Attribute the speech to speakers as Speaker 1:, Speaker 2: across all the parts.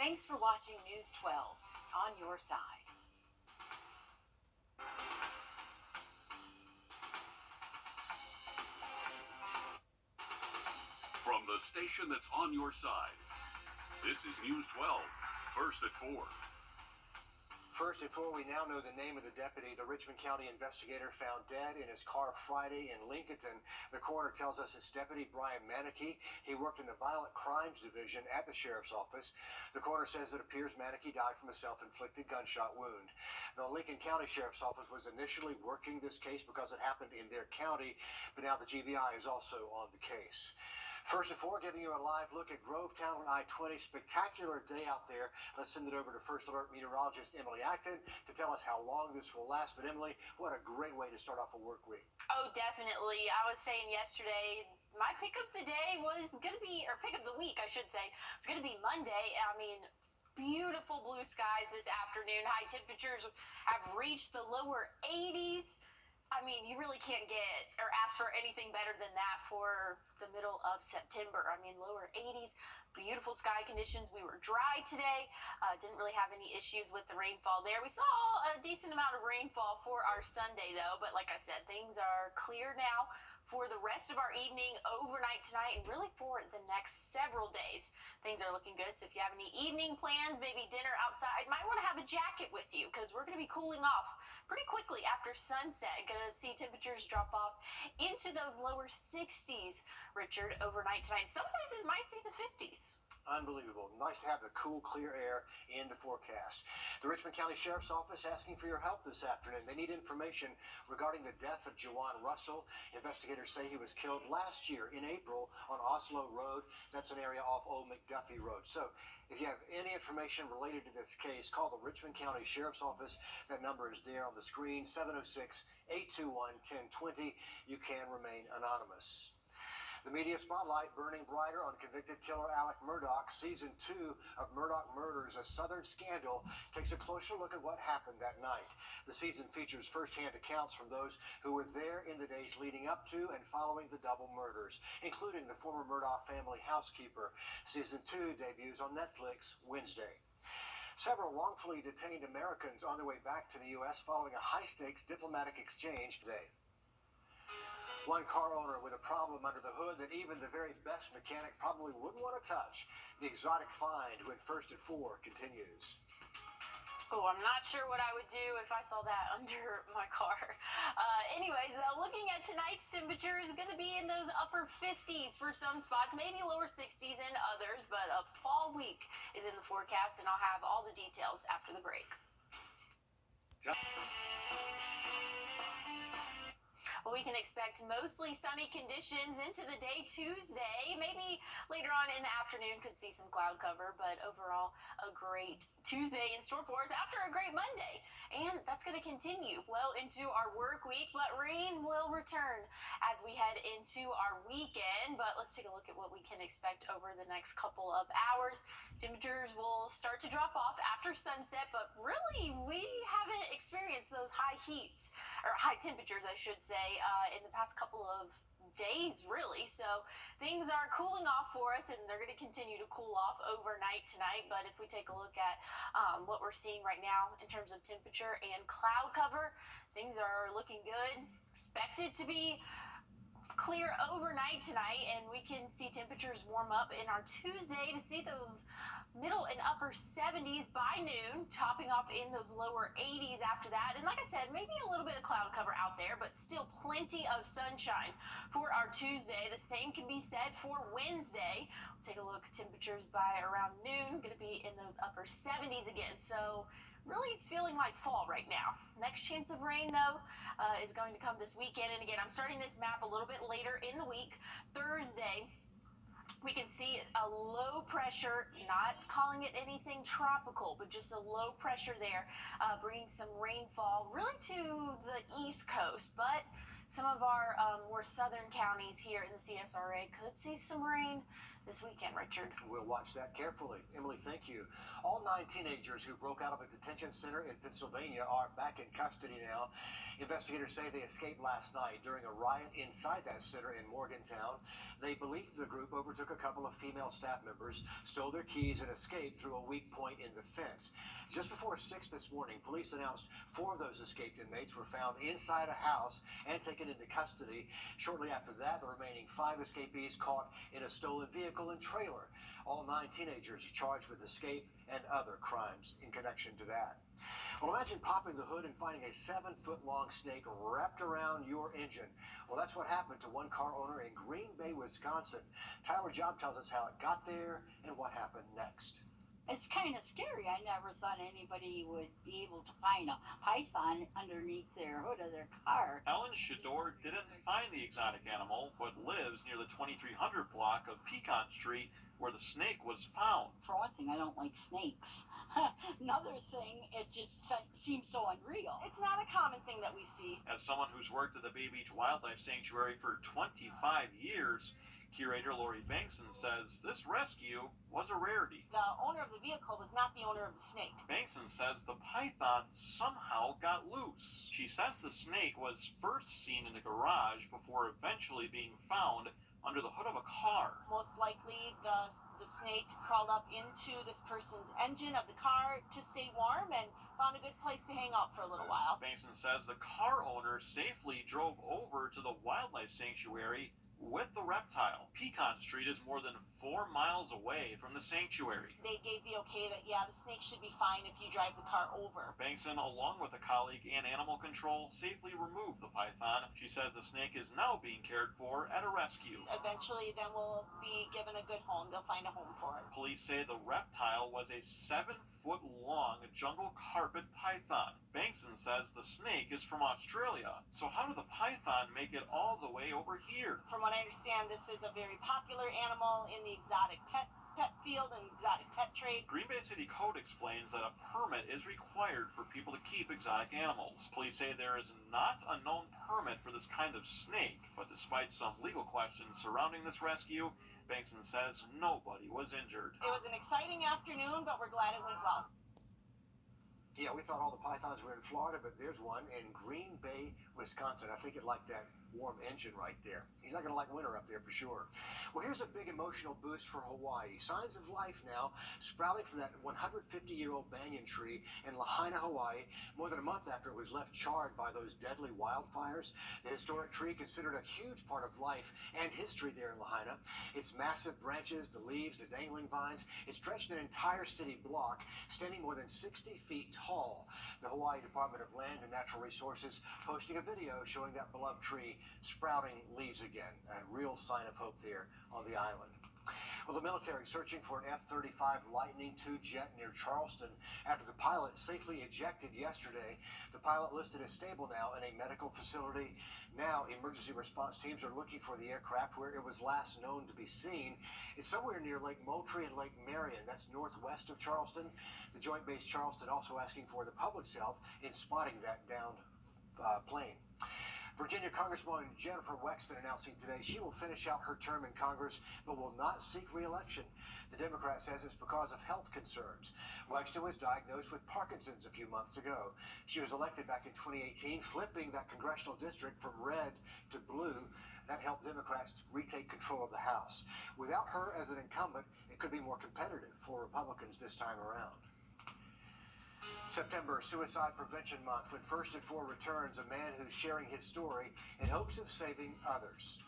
Speaker 1: Thanks for watching News 12 on your side.
Speaker 2: From the station that's on your side, this is News 12, first at 4.
Speaker 3: First at 4, we now know the name of the deputy the Richmond County investigator found dead in his car Friday in Lincolnton. The coroner tells us it's Deputy Brian Manicky. He worked in the Violent Crimes Division at the Sheriff's Office. The coroner says it appears Manicky died from a self-inflicted gunshot wound. The Lincoln County Sheriff's Office was initially working this case because it happened in their county, but now the GBI is also on the case. First at 4, giving you a live look at Grovetown on I-20. Spectacular day out there. Let's send it over to First Alert meteorologist Emily Acton to tell us how long this will last. But Emily, what a great way to start off a work week.
Speaker 4: Oh, definitely. I was saying yesterday, my pick of the day was going to be, or pick of the week, I should say, it's going to be Monday. I mean, beautiful blue skies this afternoon. High temperatures have reached the lower 80s. I mean, you really can't get or ask for anything better than that for the middle of September. I mean, lower 80s, beautiful sky conditions. We were dry today. Didn't really have any issues with the rainfall there. We saw a decent amount of rainfall for our Sunday, though. But like I said, things are clear now for the rest of our evening, overnight tonight, and really for the next several days. Things are looking good. So if you have any evening plans, maybe dinner outside, might want to have a jacket with you because we're going to be cooling off pretty quickly after sunset. Going to see temperatures drop off into those lower 60s, Richard, overnight tonight. Some places might see the 50s.
Speaker 3: Unbelievable. Nice to have the cool, clear air in the forecast. The Richmond County Sheriff's Office asking for your help this afternoon. They need information regarding the death of Jawan Russell. Investigators say he was killed last year in April on Oslo Road. That's an area off Old McDuffie Road. So if you have any information related to this case, call the Richmond County Sheriff's Office. That number is there on the screen, 706-821-1020. You can remain anonymous. The media spotlight burning brighter on convicted killer Alec Murdaugh. Season 2 of Murdaugh Murders, a Southern Scandal, takes a closer look at what happened that night. The season features firsthand accounts from those who were there in the days leading up to and following the double murders, including the former Murdaugh family housekeeper. Season 2 debuts on Netflix Wednesday. Several wrongfully detained Americans on their way back to the U.S. following a high-stakes diplomatic exchange today. One car owner with a problem under the hood that even the very best mechanic probably wouldn't want to touch. The exotic find who at First at 4 continues.
Speaker 4: Oh, I'm not sure what I would do if I saw that under my car. Anyways, looking at tonight's temperature is going to be in those upper 50s for some spots, maybe lower 60s in others, but a fall week is in the forecast, and I'll have all the details after the break. Well, we can expect mostly sunny conditions into the day Tuesday. Maybe later on in the afternoon could see some cloud cover, but overall a great Tuesday in store for us after a great Monday. And that's going to continue well into our work week, but rain will return as we head into our weekend. But let's take a look at what we can expect over the next couple of hours. Temperatures will start to drop off after sunset, but really we haven't experienced those high heats, or high temperatures, I should say, in the past couple of days, really. So things are cooling off for us, and they're going to continue to cool off overnight tonight. But if we take a look at what we're seeing right now in terms of temperature and cloud cover, things are looking good. Expected to be clear overnight tonight, and we can see temperatures warm up in our Tuesday to see those middle and upper 70s by noon, topping off in those lower 80s after that. And like I said, maybe a little bit of cloud cover out there, but still plenty of sunshine for our Tuesday. The same can be said for Wednesday. We'll take a look at temperatures by around noon, going to be in those upper 70s again. So really, it's feeling like fall right now. Next chance of rain, though, is going to come this weekend. And again, I'm starting this map a little bit later in the week. Thursday, we can see a low pressure, not calling it anything tropical, but just a low pressure there, bringing some rainfall really to the East Coast. But some of our more southern counties here in the CSRA could see some rain this weekend, Richard.
Speaker 3: We'll watch that carefully. Emily, thank you. All 9 teenagers who broke out of a detention center in Pennsylvania are back in custody now. Investigators say they escaped last night during a riot inside that center in Morgantown. They believe the group overtook a couple of female staff members, stole their keys, and escaped through a weak point in the fence. Just before 6 this morning, police announced 4 of those escaped inmates were found inside a house and taken into custody. Shortly after that, the remaining 5 escapees caught in a stolen vehicle and trailer. All 9 teenagers are charged with escape and other crimes in connection to that. Well, imagine popping the hood and finding a 7-foot-long snake wrapped around your engine. Well, that's what happened to one car owner in Green Bay, Wisconsin. Tyler Job tells us how it got there and what happened next.
Speaker 5: It's kind of scary. I never thought anybody would be able to find a python underneath their hood of their car.
Speaker 6: Ellen Shador didn't find the exotic animal, but lives near the 2300 block of Pecan Street where the snake was found.
Speaker 5: For one thing, I don't like snakes. Another thing, it just seems so unreal.
Speaker 7: It's not a common thing that we see.
Speaker 6: As someone who's worked at the Bay Beach Wildlife Sanctuary for 25 years, Curator Lori Bankson says this rescue was a rarity.
Speaker 7: The owner of the vehicle was not the owner of the snake.
Speaker 6: Bankson says the python somehow got loose. She says the snake was first seen in a garage before eventually being found under the hood of a car.
Speaker 7: Most likely the snake crawled up into this person's engine of the car to stay warm and found a good place to hang out for a little while.
Speaker 6: Bankson says the car owner safely drove over to the wildlife sanctuary with the reptile. Pecan Street is more than 4 miles away from the sanctuary.
Speaker 7: They gave the okay that, yeah, the snake should be fine if you drive the car over.
Speaker 6: Bankson, along with a colleague and animal control, safely removed the python. She says the snake is now being cared for at a rescue.
Speaker 7: Eventually, then we'll be given a good home. They'll find a home for it.
Speaker 6: Police say the reptile was a 7-foot-long jungle carpet python. Bankson says the snake is from Australia. So how did the python make it all the way over here?
Speaker 7: From what I understand, this is a very popular animal in the exotic pet field and exotic pet trade.
Speaker 6: Green Bay City Code explains that a permit is required for people to keep exotic animals. Police say there is not a known permit for this kind of snake, but despite some legal questions surrounding this rescue, Bankson says nobody was injured.
Speaker 7: It was an exciting afternoon, but we're glad it went well.
Speaker 3: Yeah, we thought all the pythons were in Florida, but there's one in Green Bay, Wisconsin. I think it liked that warm engine right there. He's not going to like winter up there for sure. Well, here's a big emotional boost for Hawaii. Signs of life now sprouting from that 150-year-old banyan tree in Lahaina, Hawaii, more than a month after it was left charred by those deadly wildfires. The historic tree, considered a huge part of life and history there in Lahaina. Its massive branches, the leaves, the dangling vines, it stretched an entire city block, standing more than 60 feet tall. The Hawaii Department of Land and Natural Resources posting a video showing that beloved tree sprouting leaves again. A real sign of hope there on the island. Well, the military searching for an F-35 Lightning II jet near Charleston after the pilot safely ejected yesterday. The pilot listed as stable now in a medical facility. Now, emergency response teams are looking for the aircraft where it was last known to be seen. It's somewhere near Lake Moultrie and Lake Marion. That's northwest of Charleston. The Joint Base Charleston also asking for the public's help in spotting that downed plane. Virginia Congresswoman Jennifer Wexton announcing today she will finish out her term in Congress but will not seek re-election. The Democrat says it's because of health concerns. Wexton was diagnosed with Parkinson's a few months ago. She was elected back in 2018, flipping that congressional district from red to blue. That helped Democrats retake control of the House. Without her as an incumbent, it could be more competitive for Republicans this time around. September, Suicide Prevention Month, when First and Four returns a man who's sharing his story in hopes of saving others.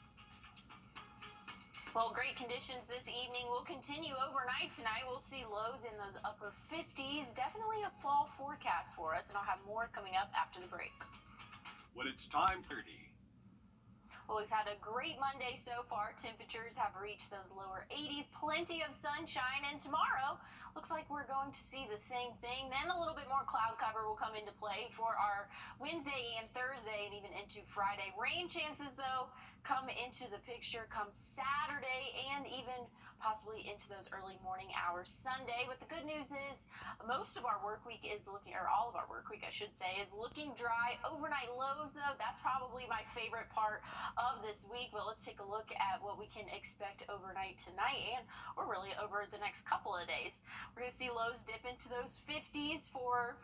Speaker 4: Well, great conditions this evening will continue overnight tonight. We'll see lows in those upper 50s. Definitely a fall forecast for us, and I'll have more coming up after the break.
Speaker 2: When it's time 30.
Speaker 4: Well, we've had a great Monday so far. Temperatures have reached those lower 80s, plenty of sunshine, and tomorrow looks like we're going to see the same thing. Then a little bit more cloud cover will come into play for our Wednesday and Thursday and even into Friday. Rain chances, though, come into the picture come Saturday and even possibly into those early morning hours Sunday. But the good news is most of our work week is looking, or all of our work week, I should say, is looking dry. Overnight lows, though, that's probably my favorite part of this week. But let's take a look at what we can expect overnight tonight and or really over the next couple of days. We're going to see lows dip into those 50s for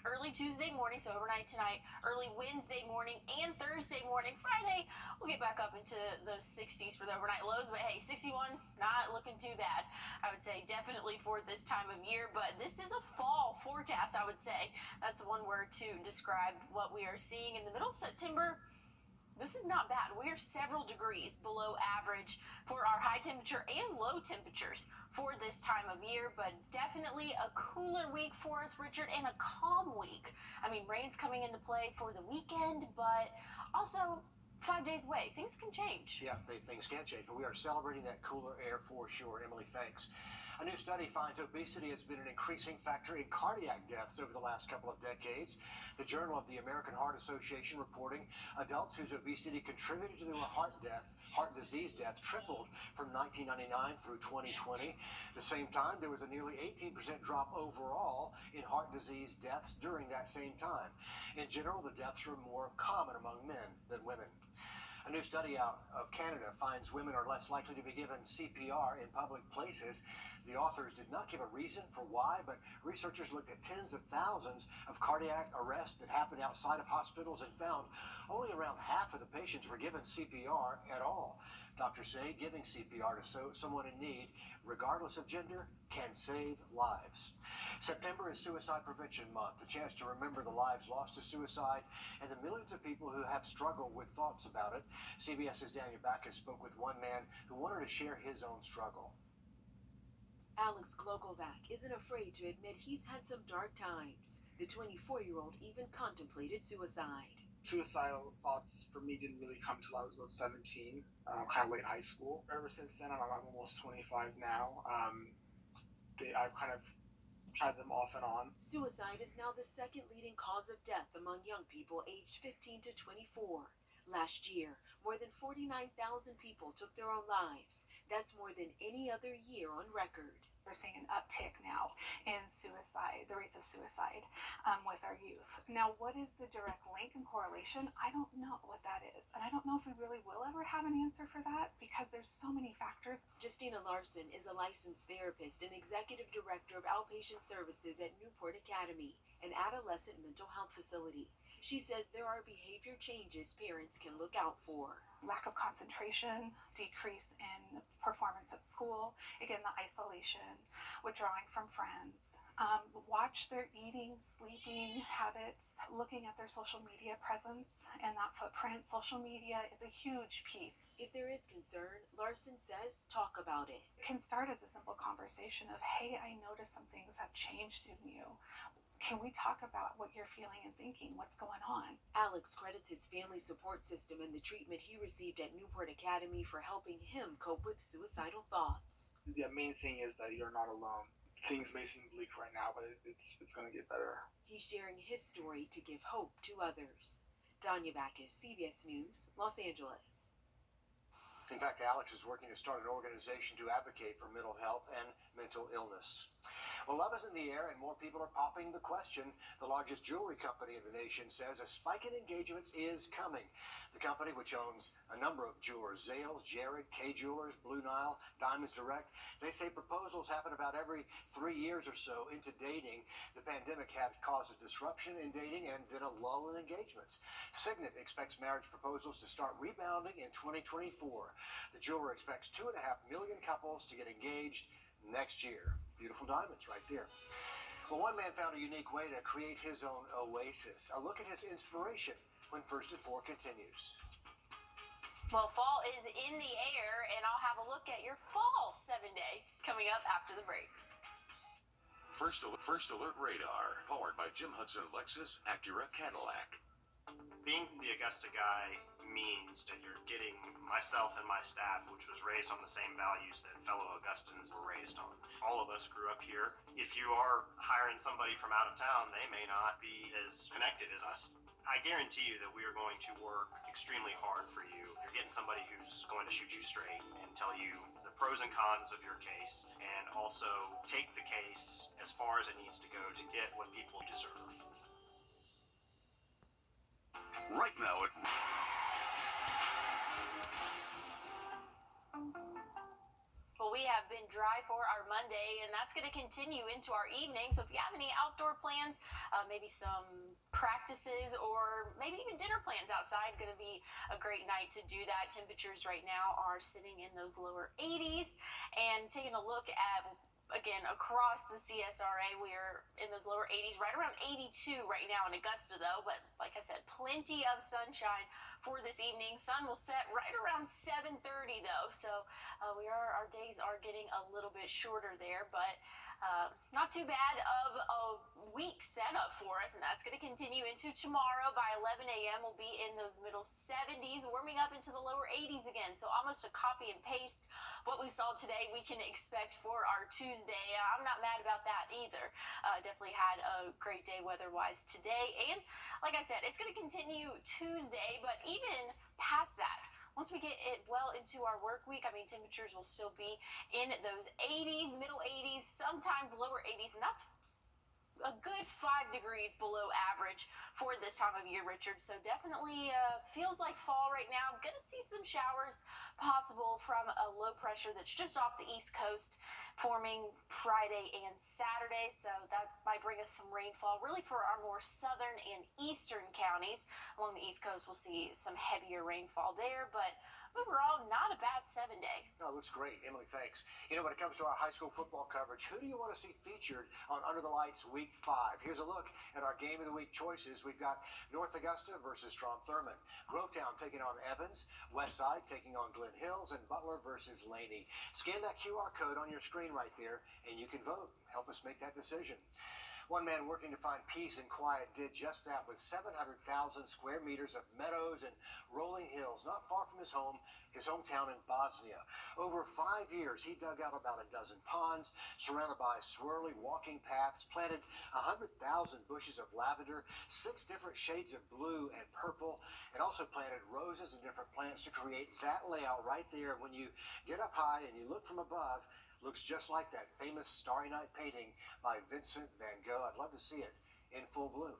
Speaker 4: early Tuesday morning, so overnight tonight, early Wednesday morning, and Thursday morning. Friday, we'll get back up into those 60s for the overnight lows, but hey, 61, not looking too bad. I would say definitely for this time of year, but this is a fall forecast, I would say. That's one word to describe what we are seeing in the middle of September. This is not bad. We are several degrees below average for our high temperature and low temperatures for this time of year, but definitely a cooler week for us, Richard, and a calm week. I mean, rain's coming into play for the weekend, but also 5 days away. Things can change.
Speaker 3: Yeah, things can change, but we are celebrating that cooler air for sure. Emily, thanks. A new study finds obesity has been an increasing factor in cardiac deaths over the last couple of decades. The Journal of the American Heart Association reporting adults whose obesity contributed to their heart disease death tripled from 1999 through 2020. At the same time, there was a nearly 18% drop overall in heart disease deaths during that same time. In general, the deaths are more common among men than women. A new study out of Canada finds women are less likely to be given CPR in public places. The authors did not give a reason for why, but researchers looked at tens of thousands of cardiac arrests that happened outside of hospitals and found only around half of the patients were given CPR at all. Doctors say giving CPR to someone in need, regardless of gender, can save lives. September is Suicide Prevention Month, a chance to remember the lives lost to suicide and the millions of people who have struggled with thoughts about it. CBS's Daniel Backus spoke with one man who wanted to share his own struggle.
Speaker 8: Alex Glogovac isn't afraid to admit he's had some dark times. The 24-year-old even contemplated suicide.
Speaker 9: Suicidal thoughts for me didn't really come till I was about 17, kind of late high school. Ever since then, I'm almost 25 now. I've kind of tried them off and on.
Speaker 8: Suicide is now the second leading cause of death among young people aged 15 to 24. Last year, more than 49,000 people took their own lives. That's more than any other year on record.
Speaker 10: We're seeing an uptick now in suicide, the rates of suicide with our youth. Now, what is the direct link and correlation? I don't know what that is. And I don't know if we really will ever have an answer for that because there's so many factors.
Speaker 8: Justina Larson is a licensed therapist and executive director of outpatient services at Newport Academy, an adolescent mental health facility. She says there are behavior changes parents can look out for.
Speaker 10: Lack of concentration, decrease in performance at school, again, the isolation, withdrawing from friends. Watch their eating, sleeping habits, looking at their social media presence and that footprint. Social media is a huge piece.
Speaker 8: If there is concern, Larson says talk about it.
Speaker 10: It can start as a simple conversation of, hey, I noticed some things have changed in you. Can we talk about what you're feeling and thinking? What's going on?
Speaker 8: Alex credits his family support system and the treatment he received at Newport Academy for helping him cope with suicidal thoughts.
Speaker 9: The main thing is that you're not alone. Things may seem bleak right now, but it's going to get better.
Speaker 8: He's sharing his story to give hope to others. Danya Backus, CBS News, Los Angeles.
Speaker 3: In fact, Alex is working to start an organization to advocate for mental health and mental illness. Well, love is in the air and more people are popping the question. The largest jewelry company in the nation says a spike in engagements is coming. The company, which owns a number of jewelers, Zales, Jared, K Jewelers, Blue Nile, Diamonds Direct, they say proposals happen about every 3 years or so into dating. The pandemic had caused a disruption in dating and then a lull in engagements. Signet expects marriage proposals to start rebounding in 2024. The jeweler expects 2.5 million couples to get engaged next year. Beautiful diamonds right there. Well, one man found a unique way to create his own oasis. A look at his inspiration when First at 4 continues.
Speaker 4: Well, fall is in the air, and I'll have a look at your fall 7-day coming up after the break.
Speaker 2: First Alert Radar, powered by Jim Hudson Lexus Acura Cadillac.
Speaker 11: Being the Augusta guy means that you're getting myself and my staff, which was raised on the same values that fellow Augustans were raised on. All of us grew up here. If you are hiring somebody from out of town, they may not be as connected as us. I guarantee you that we are going to work extremely hard for you. You're getting somebody who's going to shoot you straight and tell you the pros and cons of your case, and also take the case as far as it needs to go to get what people deserve.
Speaker 2: Right now at
Speaker 4: Well, we have been dry for our Monday, and that's going to continue into our evening. So if you have any outdoor plans, maybe some practices, or maybe even dinner plans outside, going to be a great night to do that. Temperatures right now are sitting in those lower 80s, and taking a look at, again, across the CSRA, we're in those lower 80s, right around 82 right now in Augusta, though. But like I said, plenty of sunshine for this evening. Sun will set right around 7:30, though, so our days are getting a little bit shorter there, but not too bad of a week setup for us, and that's going to continue into tomorrow. By 11 a.m. we'll be in those middle 70s, warming up into the lower 80s again, so almost a copy and paste what we saw today we can expect for our Tuesday. I'm not mad about that either. Definitely had a great day weather-wise today, and like I said, it's going to continue Tuesday, but even past that, once we get it well into our work week, I mean, temperatures will still be in those 80s, middle 80s, sometimes lower 80s, and that's a good 5 degrees below average for this time of year, Richard. So definitely feels like fall right now. Going to see some showers possible from a low pressure that's just off the East Coast, forming Friday and Saturday. So that might bring us some rainfall really for our more southern and eastern counties. Along the East Coast, we'll see some heavier rainfall there, but overall, not a bad 7-day.
Speaker 3: No, it looks great. Emily, thanks. You know, when it comes to our high school football coverage, who do you want to see featured on Under the Lights Week 5? Here's a look at our Game of the Week choices. We've got North Augusta versus Strom-Thurmond, Grovetown taking on Evans, Westside taking on Glen Hills, and Butler versus Laney. Scan that QR code on your screen right there, and you can vote. Help us make that decision. One man working to find peace and quiet did just that with 700,000 square meters of meadows and rolling hills not far from his hometown in Bosnia. Over 5 years, he dug out about a dozen ponds, surrounded by swirly walking paths, planted 100,000 bushes of lavender, 6 different shades of blue and purple, and also planted roses and different plants to create that layout right there. When you get up high and you look from above, looks just like that famous Starry Night painting by Vincent van Gogh. I'd love to see it in full bloom.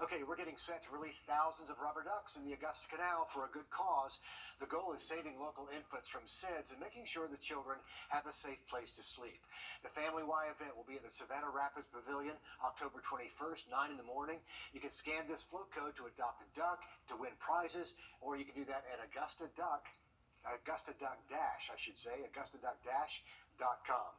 Speaker 3: Okay, we're getting set to release thousands of rubber ducks in the Augusta Canal for a good cause. The goal is saving local infants from SIDS and making sure the children have a safe place to sleep. The Family Y event will be at the Savannah Rapids Pavilion October 21st, 9 in the morning. You can scan this float code to adopt a duck to win prizes, or you can do that at Augusta Duck Dash, AugustaDuck-.com.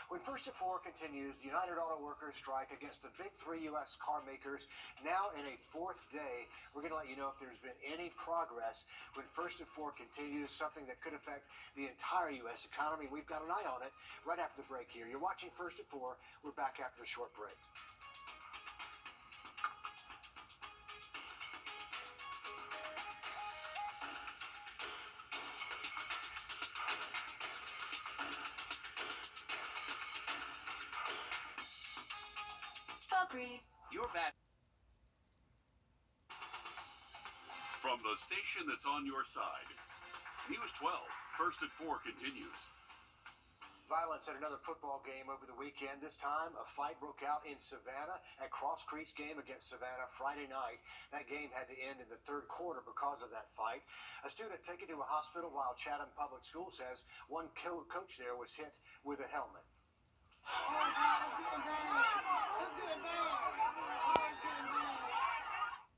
Speaker 3: When First at 4 continues, the United Auto Workers strike against the big 3 U.S. car makers now in a 4th day. We're going to let you know if there's been any progress when First at 4 continues, something that could affect the entire U.S. economy. We've got an eye on it right after the break here. You're watching First at 4. We're back after the short break.
Speaker 2: You're back. From the station that's on your side, News 12, First at 4 continues.
Speaker 3: Violence at another football game over the weekend. This time, a fight broke out in Savannah at Cross Creek's game against Savannah Friday night. That game had to end in the 3rd quarter because of that fight. A student taken to a hospital, while Chatham Public School says one coach there was hit with a helmet.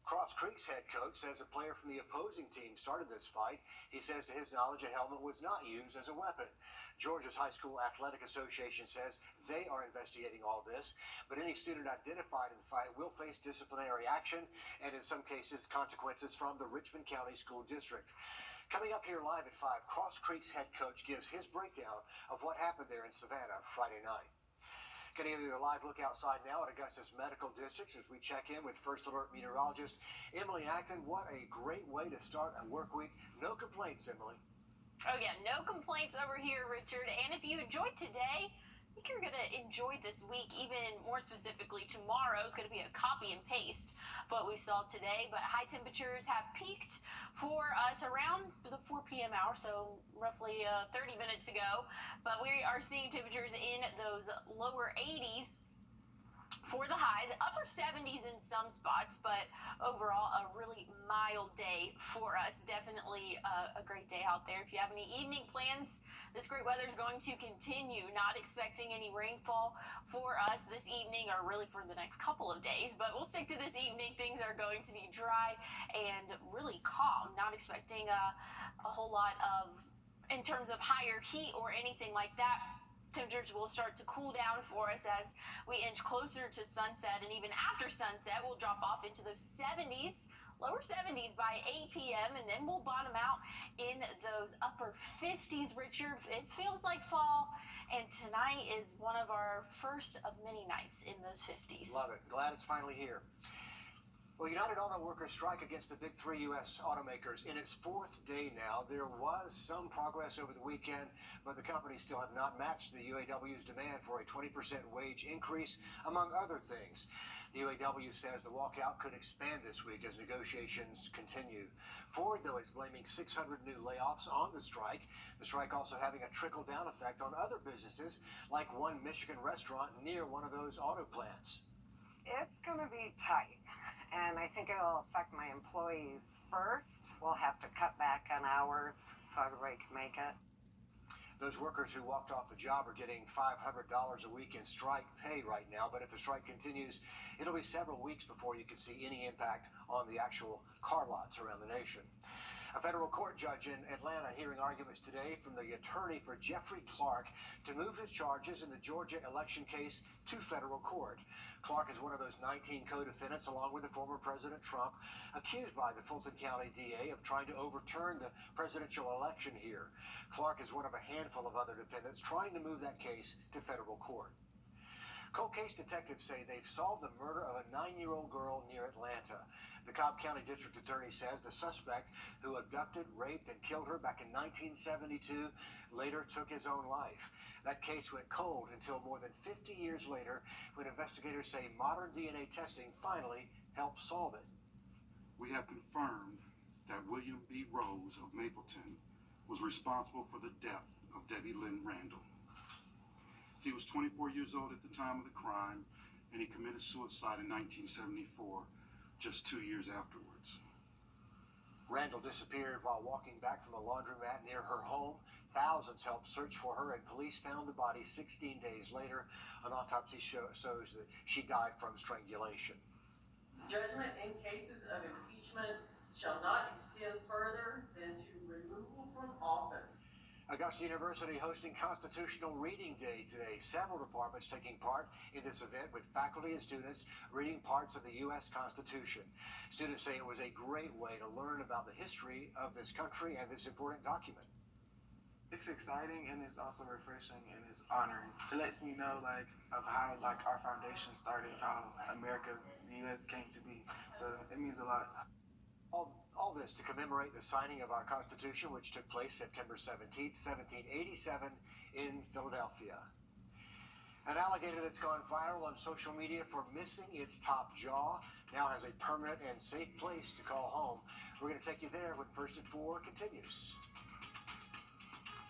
Speaker 3: Cross Creek's head coach says a player from the opposing team started this fight. He says to his knowledge a helmet was not used as a weapon. Georgia's High School Athletic Association says they are investigating all this, but any student identified in the fight will face disciplinary action and in some cases consequences from the Richmond County School District. Coming up here live at 5, Cross Creek's head coach gives his breakdown of what happened there in Savannah Friday night. Getting a live look outside now at Augusta's medical districts as we check in with First Alert meteorologist Emily Acton. What a great way to start a work week. No complaints, Emily.
Speaker 4: Oh yeah, no complaints over here, Richard. And if you enjoyed today, I think you're going to enjoy this week. Even more specifically, tomorrow is going to be a copy and paste of what we saw today, but high temperatures have peaked for us around the 4 p.m. hour, so roughly 30 minutes ago, but we are seeing temperatures in those lower 80s for the highs, upper 70s in some spots, but overall a really mild day for us. Definitely a great day out there. If you have any evening plans, this great weather is going to continue. Not expecting any rainfall for us this evening or really for the next couple of days, but we'll stick to this evening. Things are going to be dry and really calm. Not expecting a whole lot of, in terms of higher heat or anything like that. Temperatures will start to cool down for us as we inch closer to sunset, and even after sunset we'll drop off into those 70s, lower 70s by 8 p.m. and then we'll bottom out in those upper 50s. Richard, it feels like fall, and tonight is one of our first of many nights in those 50s.
Speaker 3: Love it. Glad it's finally here. Well, United Auto Workers strike against the big three U.S. automakers in its fourth day now. There was some progress over the weekend, but the companies still have not matched the UAW's demand for a 20% wage increase, among other things. The UAW says the walkout could expand this week as negotiations continue. Ford, though, is blaming 600 new layoffs on the strike. The strike also having a trickle-down effect on other businesses, like one Michigan restaurant near one of those auto plants.
Speaker 12: It's going to be tight. And I think it'll affect my employees first. We'll have to cut back on hours so everybody can make it.
Speaker 3: Those workers who walked off the job are getting $500 a week in strike pay right now, but if the strike continues, it'll be several weeks before you can see any impact on the actual car lots around the nation. A federal court judge in Atlanta hearing arguments today from the attorney for Jeffrey Clark to move his charges in the Georgia election case to federal court. Clark is one of those 19 co-defendants, along with the former President Trump, accused by the Fulton County DA of trying to overturn the presidential election here. Clark is one of a handful of other defendants trying to move that case to federal court. Cold case detectives say they've solved the murder of a 9-year-old girl near Atlanta. The Cobb County District Attorney says the suspect who abducted, raped, and killed her back in 1972 later took his own life. That case went cold until more than 50 years later, when investigators say modern DNA testing finally helped solve it.
Speaker 13: We have confirmed that William B. Rose of Mapleton was responsible for the death of Debbie Lynn Randall. He was 24 years old at the time of the crime, and he committed suicide in 1974, just 2 years afterwards.
Speaker 3: Randall disappeared while walking back from a laundromat near her home. Thousands helped search for her, and police found the body 16 days later. An autopsy shows that she died from strangulation.
Speaker 14: Judgment in cases of impeachment shall not extend further than to removal from office.
Speaker 3: Augusta University hosting Constitutional Reading Day today. Several departments taking part in this event with faculty and students reading parts of the U.S. Constitution. Students say it was a great way to learn about the history of this country and this important document.
Speaker 15: It's exciting, and it's also refreshing, and it's honoring. It lets me know of how our foundation started, how America, the U.S. came to be. So it means a lot.
Speaker 3: All this to commemorate the signing of our Constitution, which took place September 17th, 1787 in Philadelphia. An alligator that's gone viral on social media for missing its top jaw now has a permanent and safe place to call home. We're going to take you there when First at 4 continues.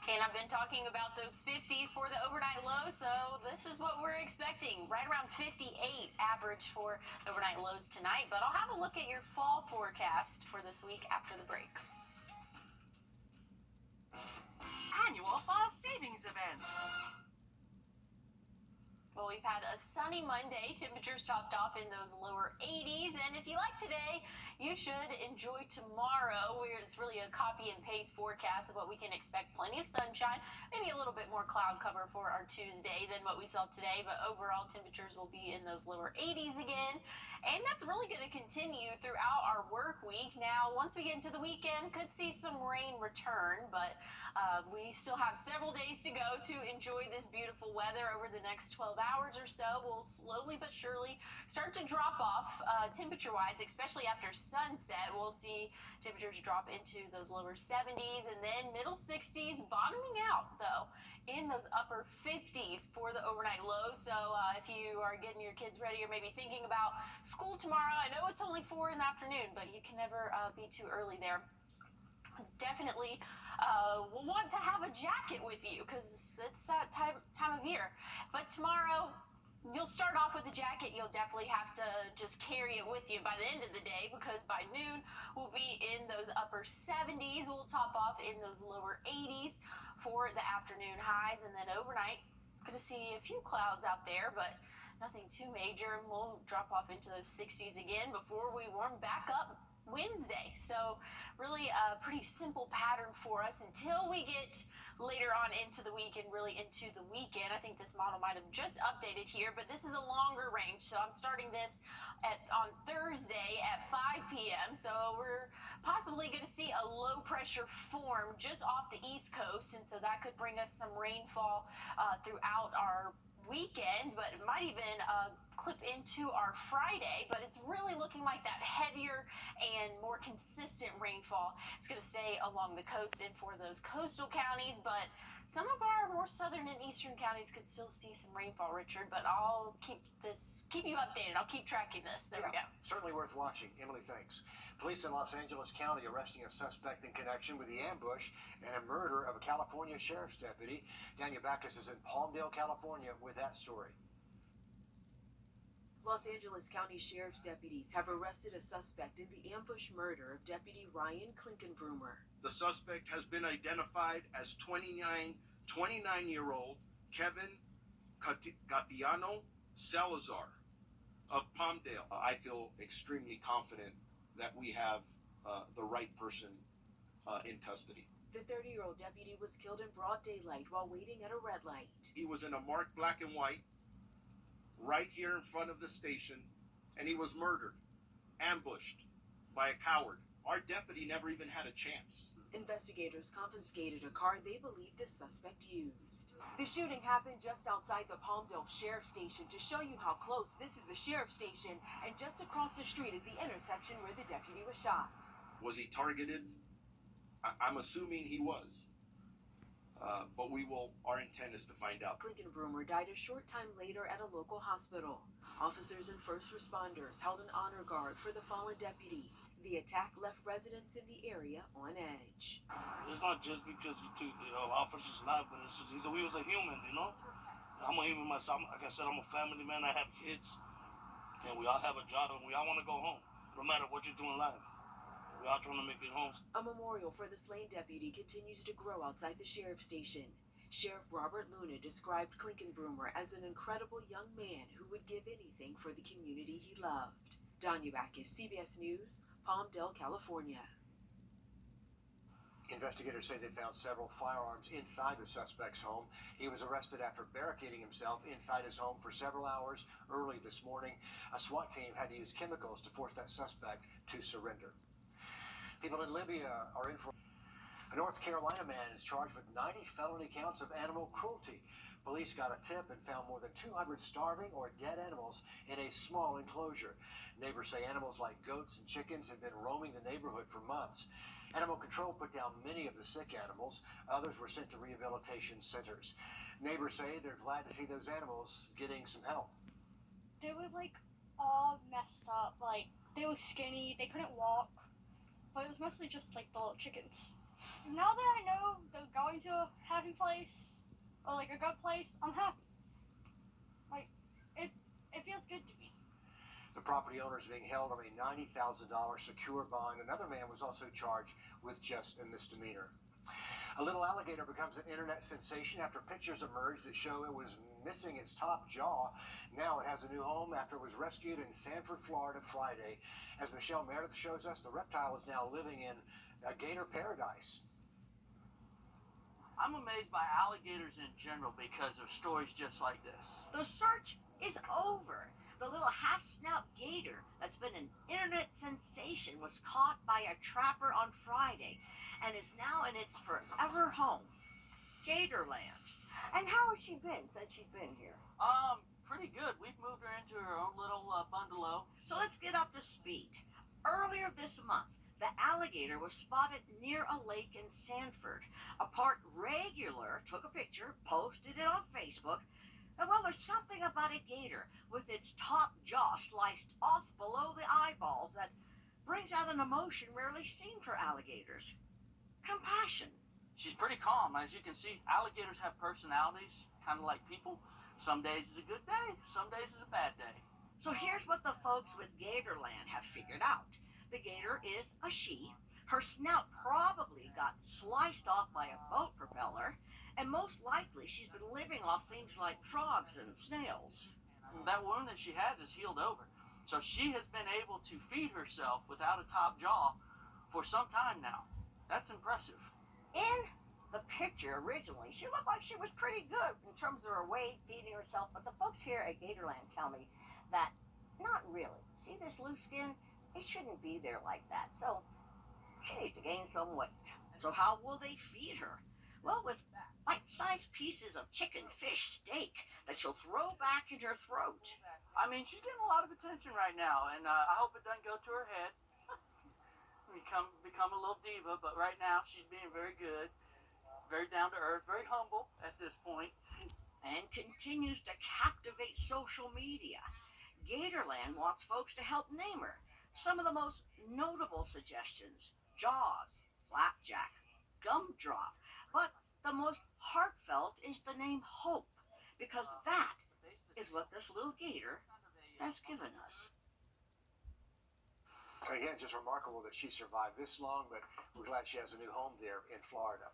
Speaker 4: And I've been talking about those 50s for the overnight low, so this is what we're expecting. Right around 58 average for overnight lows tonight, but I'll have a look at your fall forecast for this week after the break.
Speaker 16: Annual fall savings event.
Speaker 4: Well, we've had a sunny Monday. Temperatures topped off in those lower 80s. And if you like today, you should enjoy tomorrow, where it's really a copy and paste forecast of what we can expect. Plenty of sunshine, maybe a little bit more cloud cover for our Tuesday than what we saw today. But overall, temperatures will be in those lower 80s again. And that's really going to continue throughout our work week. Now, once we get into the weekend, could see some rain return, but we still have several days to go to enjoy this beautiful weather. Over the next 12 hours or so, we'll slowly but surely start to drop off temperature-wise, especially after sunset. We'll see temperatures drop into those lower 70s and then middle 60s, bottoming out, though, in those upper 50s for the overnight low. So if you are getting your kids ready or maybe thinking about school tomorrow, I know it's only 4 in the afternoon, but you can never be too early there. Definitely will want to have a jacket with you because it's that time of year. But tomorrow, you'll start off with a jacket. You'll definitely have to just carry it with you by the end of the day because by noon, we'll be in those upper 70s. We'll top off in those lower 80s for the afternoon highs. And then overnight, going to see a few clouds out there, but nothing too major. We'll drop off into those 60s again before we warm back up Wednesday. So really a pretty simple pattern for us until we get later on into the week and really into the weekend. I think this model might have just updated here, but this is a longer range. So I'm starting this on Thursday at 5 p.m. So we're possibly going to see a low pressure form just off the East Coast. And so that could bring us some rainfall throughout our weekend, but it might even clip into our Friday. But it's really looking like that heavier and more consistent rainfall is going to stay along the coast and for those coastal counties. But some of our more southern and eastern counties could still see some rainfall, Richard. But I'll keep you updated. I'll keep tracking this. There we go.
Speaker 3: Certainly worth watching. Emily, thanks. Police in Los Angeles County arresting a suspect in connection with the ambush and a murder of a California sheriff's deputy. Daniel Backus is in Palmdale, California with that story.
Speaker 8: Los Angeles County Sheriff's deputies have arrested a suspect in the ambush murder of Deputy Ryan Klinkenbroomer.
Speaker 17: The suspect has been identified as 29-year-old Kevin Gatiano Salazar of Palmdale. I feel extremely confident that we have the right person in custody.
Speaker 8: The 30-year-old deputy was killed in broad daylight while waiting at a red light.
Speaker 17: He was in a marked black and white right here in front of the station, and he was murdered, ambushed by a coward. Our deputy never even had a chance.
Speaker 8: Investigators confiscated a car they believe the suspect used. The shooting happened just outside the Palmdale Sheriff's Station. To show you how close, this is the Sheriff's Station, and just across the street is the intersection where the deputy was shot.
Speaker 17: Was he targeted? I'm assuming he was. But our intent is to find out.
Speaker 8: Klinkenbroomer died a short time later at a local hospital. Officers and first responders held an honor guard for the fallen deputy. The attack left residents in the area on edge.
Speaker 18: It's not just because he took our person's life, but it's just, we was a human, you know? I'm a human myself. Like I said, I'm a family man. I have kids. And we all have a job, and we all want to go home, no matter what you do in life. We all trying to make it home.
Speaker 8: A memorial for the slain deputy continues to grow outside the sheriff's station. Sheriff Robert Luna described Klinkenbroomer as an incredible young man who would give anything for the community he loved. Danya Backus, CBS News, Palmdale, California.
Speaker 3: Investigators say they found several firearms inside the suspect's home. He was arrested after barricading himself inside his home for several hours early this morning. A SWAT team had to use chemicals to force that suspect to surrender. People in Libya are in for... A North Carolina man is charged with 90 felony counts of animal cruelty. Police got a tip and found more than 200 starving or dead animals in a small enclosure. Neighbors say animals like goats and chickens have been roaming the neighborhood for months. Animal control put down many of the sick animals. Others were sent to rehabilitation centers. Neighbors say they're glad to see those animals getting some help.
Speaker 19: They were all messed up. They were skinny, they couldn't walk. But it was mostly just the little chickens. Now that I know they're going to a happy place, or a good place, I'm happy. It feels good to me.
Speaker 3: The property owner is being held on a $90,000 secure bond. Another man was also charged with just a misdemeanor. A little alligator becomes an internet sensation after pictures emerged that show it was missing its top jaw. Now it has a new home after it was rescued in Sanford, Florida Friday. As Michelle Meredith shows us, the reptile is now living in a gator paradise.
Speaker 20: I'm amazed by alligators in general because of stories just like this.
Speaker 21: The search is over. The little half-snout gator that's been an internet sensation was caught by a trapper on Friday and is now in its forever home, Gatorland. And how has she been since she's been here?
Speaker 20: Pretty good. We've moved her into her own little bungalow.
Speaker 21: So let's get up to speed. Earlier this month, The alligator was spotted near a lake in Sanford. A park regular took a picture, posted it on Facebook. And well, there's something about a gator with its top jaw sliced off below the eyeballs that brings out an emotion rarely seen for alligators. Compassion.
Speaker 20: She's pretty calm. As you can see, alligators have personalities, kind of like people. Some days is a good day, some days is a bad day.
Speaker 21: So here's what the folks with Gatorland have figured out. The gator is a she. Her snout probably got sliced off by a boat propeller, and most likely she's been living off things like frogs and snails.
Speaker 20: That wound that she has is healed over. So she has been able to feed herself without a top jaw for some time now. That's impressive.
Speaker 21: In the picture originally, she looked like she was pretty good in terms of her weight, feeding herself, but the folks here at Gatorland tell me that not really. See this loose skin? It shouldn't be there like that. So she needs to gain some weight. So how will they feed her? Well, with bite-sized pieces of chicken, fish, steak that she'll throw back in her throat.
Speaker 20: I mean, she's getting a lot of attention right now, and I hope it doesn't go to her head. Become a little diva, but right now she's being very good, very down to earth, very humble at this point.
Speaker 21: And continues to captivate social media. Gatorland wants folks to help name her. Some of the most notable suggestions: Jaws, Flapjack, Gumdrop. But the most heartfelt is the name Hope, because that is what this little gator has given us.
Speaker 3: Again, just remarkable that she survived this long, but we're glad she has a new home there in Florida.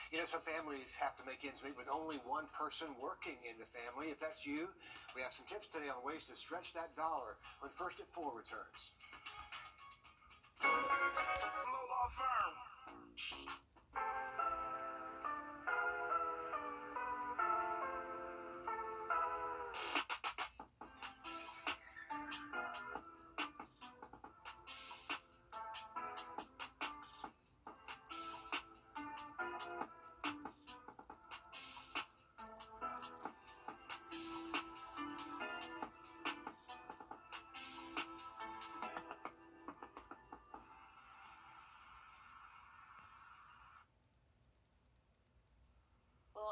Speaker 3: You know, some families have to make ends meet with only one person working in the family. If that's you, we have some tips today on ways to stretch that dollar when First at 4 returns.
Speaker 18: Hello, law firm.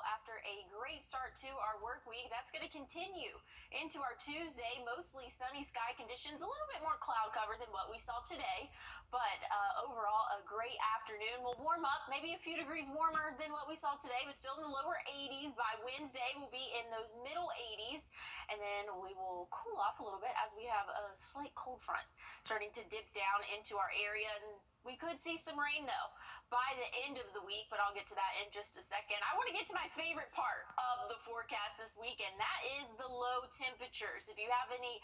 Speaker 4: After a great start to our work week, that's going to continue into our Tuesday. Mostly sunny sky conditions, a little bit more cloud cover than what we saw today, but overall a great afternoon. We'll warm up, maybe a few degrees warmer than what we saw today, but still in the lower 80s. By Wednesday, we'll be in those middle 80s, and then we will cool off a little bit as we have a slight cold front starting to dip down into our area, and we could see some rain though by the end of the week, but I'll get to that in just a second. I want to get to my favorite part of the forecast this week, and that is the low temperatures. If you have any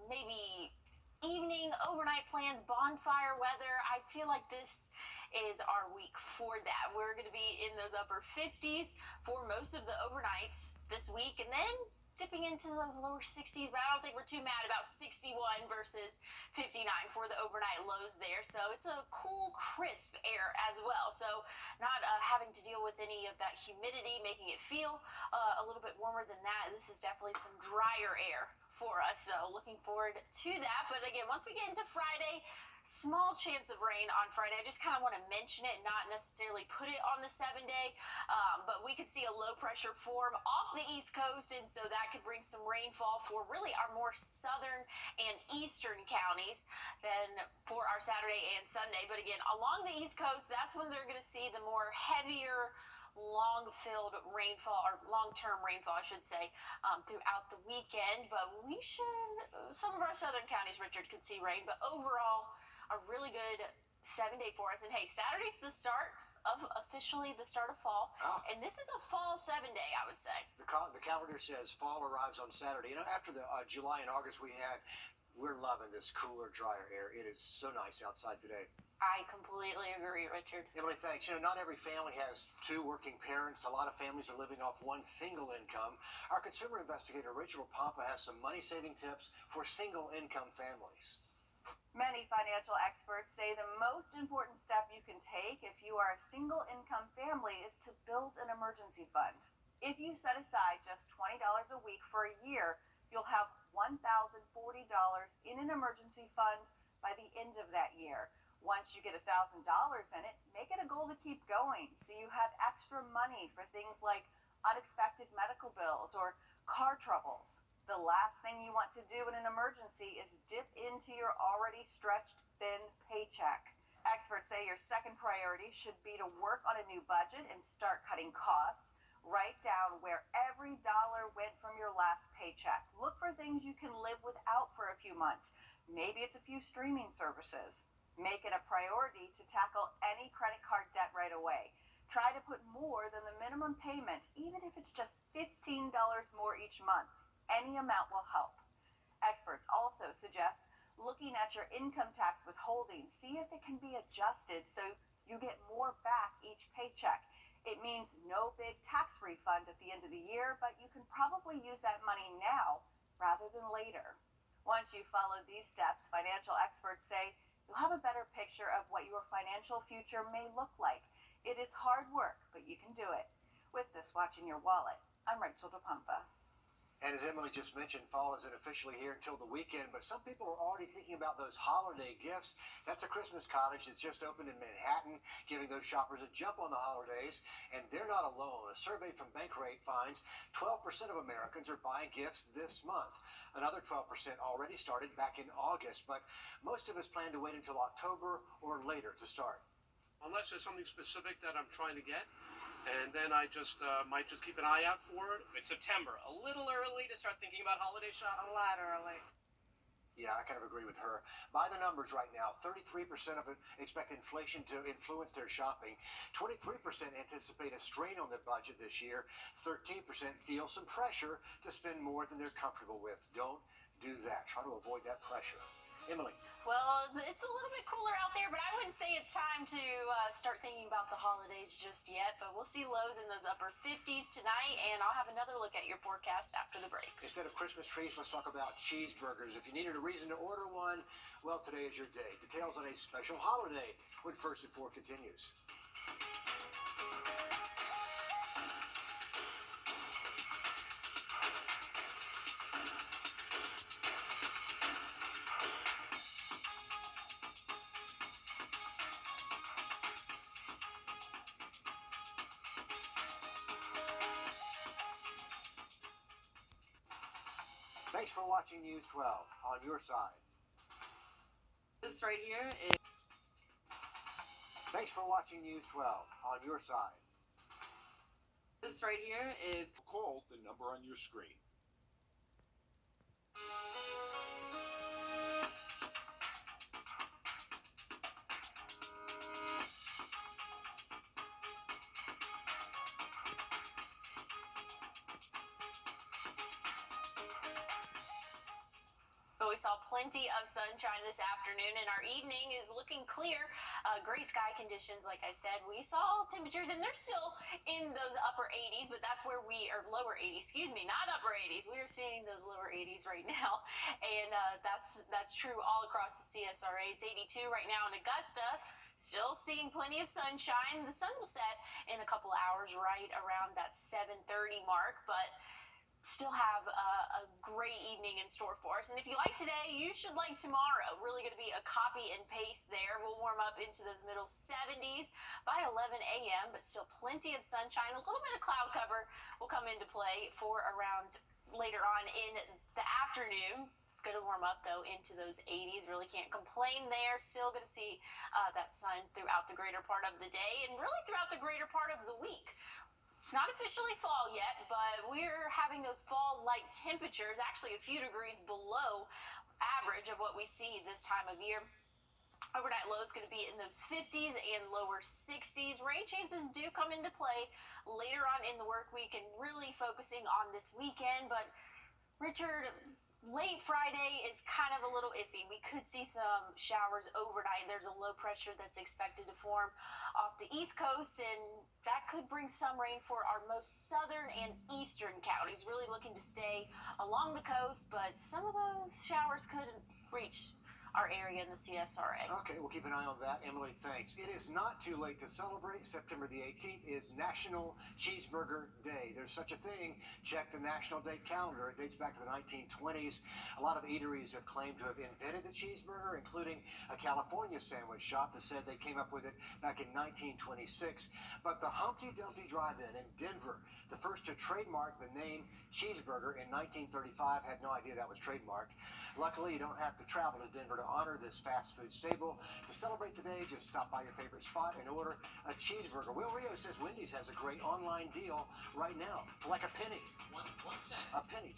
Speaker 4: maybe evening, overnight plans, bonfire weather, I feel like this is our week for that. We're going to be in those upper 50s for most of the overnights this week, and then dipping into those lower 60s, but I don't think we're too mad about 61 versus 59 for the overnight lows there. So it's a cool, crisp air as well. So not having to deal with any of that humidity, making it feel a little bit warmer than that. This is definitely some drier air for us. So looking forward to that. But again, once we get into Friday, small chance of rain on Friday. I just kind of want to mention it, not necessarily put it on the 7-day, but we could see a low pressure form off the East Coast, and so that could bring some rainfall for really our more southern and eastern counties than for our Saturday and Sunday. But again, along the East Coast, that's when they're going to see the more heavier long-filled rainfall, or long-term rainfall, I should say, throughout the weekend. But we should, some of our southern counties, Richard, could see rain, but overall, a really good 7-day for us. And hey, Saturday's the start of officially the start of fall, and this is a fall 7-day, I would say.
Speaker 3: The calendar says fall arrives on Saturday. You know, after the July and August we had, we're loving this cooler, drier air. It is so nice outside today.
Speaker 4: I completely agree, Richard.
Speaker 3: Emily, thanks. You know, not every family has two working parents. A lot of families are living off one single income. Our consumer investigator, Rachel Papa, has some money-saving tips for single-income families.
Speaker 1: Many financial experts say the most important step you can take if you are a single-income family is to build an emergency fund. If you set aside just $20 a week for a year, you'll have $1,040 in an emergency fund by the end of that year. Once you get $1,000 in it, make it a goal to keep going so you have extra money for things like unexpected medical bills or car troubles. The last thing you want to do in an emergency is dip into your already stretched thin paycheck. Experts say your second priority should be to work on a new budget and start cutting costs. Write down where every dollar went from your last paycheck. Look for things you can live without for a few months. Maybe it's a few streaming services. Make it a priority to tackle any credit card debt right away. Try to put more than the minimum payment, even if it's just $15 more each month. Any amount will help. Experts also suggest looking at your income tax withholding. See if it can be adjusted so you get more back each paycheck. It means no big tax refund at the end of the year, but you can probably use that money now rather than later. Once you follow these steps, financial experts say you'll have a better picture of what your financial future may look like. It is hard work, but you can do it. With this watch in your wallet, I'm Rachel DePumpa.
Speaker 3: And as Emily just mentioned, fall isn't officially here until the weekend, but some people are already thinking about those holiday gifts. That's a Christmas cottage that's just opened in Manhattan, giving those shoppers a jump on the holidays. And they're not alone. A survey from Bankrate finds 12% of Americans are buying gifts this month. Another 12% already started back in August, but most of us plan to wait until October or later to start.
Speaker 5: Unless there's something specific that I'm trying to get, and then I just might just keep an eye out for it.
Speaker 11: It's September. A little early to start thinking about holiday shopping.
Speaker 12: A lot early.
Speaker 3: Yeah, I kind of agree with her. By the numbers right now, 33% of it expect inflation to influence their shopping. 23% anticipate a strain on their budget this year. 13% feel some pressure to spend more than they're comfortable with. Don't do that. Try to avoid that pressure. Emily.
Speaker 4: Well, it's a little bit cooler out there, but I wouldn't say it's time to start thinking about the holidays just yet. But we'll see lows in those upper 50s tonight, and I'll have another look at your forecast after the break.
Speaker 3: Instead of Christmas trees, let's talk about cheeseburgers. If you needed a reason to order one, well, today is your day. Details on a special holiday when First at 4 continues. Thanks for watching News 12 on your side.
Speaker 12: This right here is.
Speaker 3: Thanks for watching News 12 on your side.
Speaker 12: This right here is.
Speaker 2: Call the number on your screen.
Speaker 4: But we saw plenty of sunshine this afternoon, and our evening is looking clear. Gray sky conditions, like I said. We saw temperatures, and they're still in those upper 80s, but that's where we are lower 80s. Excuse me, not upper 80s. We are seeing those lower 80s right now, and that's true all across the CSRA. It's 82 right now in Augusta. Still seeing plenty of sunshine. The sun will set in a couple hours, right around that 7:30 mark, but still have a great evening in store for us. And if you like today, you should like tomorrow. Really going to be a copy and paste there. We'll warm up into those middle 70s by 11 a.m., but still plenty of sunshine. A little bit of cloud cover will come into play for around later on in the afternoon. Going to warm up, though, into those 80s. Really can't complain there. Still going to see that sun throughout the greater part of the day and really throughout the greater part of the week. It's not officially fall yet, but we're having those fall-like temperatures, actually a few degrees below average of what we see this time of year. Overnight low is going to be in those 50s and lower 60s. Rain chances do come into play later on in the work week and really focusing on this weekend. But, Richard, late Friday is kind of a little iffy. We could see some showers overnight. There's a low pressure that's expected to form off the East Coast, and that could bring some rain for our most southern and eastern counties. Really looking to stay along the coast, but some of those showers could reach our area in the CSRA.
Speaker 3: Okay, we'll keep an eye on that. Emily, thanks. It is not too late to celebrate. September the 18th is National Cheeseburger Day. There's such a thing. Check the National Day calendar. It dates back to the 1920s. A lot of eateries have claimed to have invented the cheeseburger, including a California sandwich shop that said they came up with it back in 1926. But the Humpty Dumpty Drive-In in Denver, the first to trademark the name cheeseburger in 1935, had no idea that was trademarked. Luckily, you don't have to travel to Denver to honor this fast food staple. To celebrate today, just stop by your favorite spot and order a cheeseburger. Will Rio says Wendy's has a great online deal right now for like a penny.
Speaker 6: 1 cent.
Speaker 3: A penny.